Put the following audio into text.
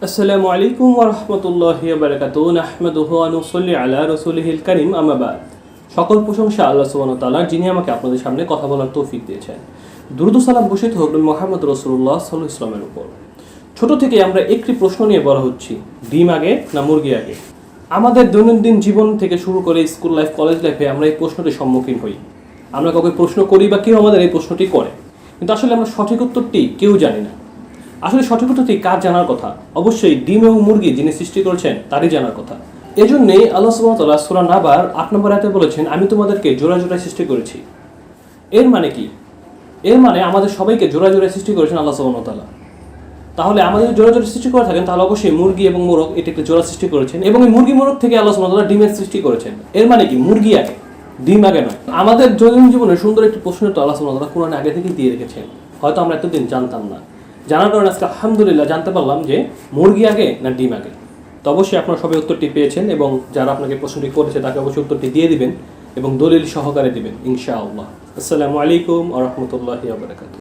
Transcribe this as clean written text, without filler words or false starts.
আসসালামু আলাইকুম ওয়া রাহমাতুল্লাহি ওয়া বারাকাতুহু নাহমাদুহু ওয়া নুসাল্লি আলা রাসূলিহিল কারীম আম্মা বাদ। সকল প্রশংসা আল্লাহ সুবহানাহু ওয়া তাআলার, যিনি আমাকে আপনাদের সামনে কথা বলার তৌফিক দিয়েছেন। দুরূদ ও সালাম বর্ষিত হোক নবী মুহাম্মদ রাসূলুল্লাহ সাল্লাল্লাহু আলাইহি ওয়াসাল্লামের উপর। ছোট থেকে আমরা একটি প্রশ্ন নিয়ে বড় হচ্ছি, ডিম আগে না মুরগি আগে? আমাদের দৈনন্দিন জীবন থেকে শুরু করে স্কুল লাইফ, কলেজ লাইফে আমরা এই প্রশ্নটির সম্মুখীন হই। আমরা কাউকে প্রশ্ন করি বা কেউ আমাদের এই প্রশ্নটি করে, কিন্তু আসলে আমরা সঠিক উত্তরটি কেউ জানি না। আসলে সঠিক উত্তরটি কার জানার কথা? অবশ্যই ডিম এবং মুরগি যিনি সৃষ্টি করেছেন তারই জানার কথা। এজন্যই আল্লাহ সুবহানাহু ওয়া তাআলা সূরা নাবার ৮ নম্বর আয়াতে বলেছেন, আমি তোমাদেরকে জোড়া জোড়ায় সৃষ্টি করেছি। এর মানে কি? এর মানে আমাদের সবাইকে জোড়া জোড়ায় সৃষ্টি করেছেন আল্লাহ সুবহানাহু ওয়া তাআলা। তাহলে আমাদের জোড়া জোড়া সৃষ্টি করে থাকেন, তাহলে অবশ্যই মুরগি এবং মোরগ এটা একটা জোড়া সৃষ্টি করেছেন, এবং এই মুরগি মোরগ থেকে আল্লাহ সুবহানাহু ওয়া তাআলা ডিমের সৃষ্টি করেছেন। এর মানে কি? মুরগি আগে, ডিম আগে নয়। আমাদের দৈনন্দিন জীবনে সুন্দর একটি প্রশ্ন তো আল্লাহ সুবহানাহু ওয়া তাআলা কোরআনে আগে থেকেই দিয়ে রেখেছেন, হয়তো আমরা এতদিন জানতাম না। জানার কারণে আজকে আলহামদুলিল্লাহ জানতে পারলাম যে মুরগি আগে না ডিম আগে। তো অবশ্যই আপনারা সবাই উত্তরটি পেয়েছেন, এবং যারা আপনাকে প্রশ্নটি করেছে তাকে অবশ্যই উত্তরটি দিয়ে দিবেন এবং দলিল সহকারে দিবেন ইনশাআল্লাহ। আসসালামু আলাইকুম ওয়া রাহমাতুল্লাহি ওয়া বারাকাতুহু।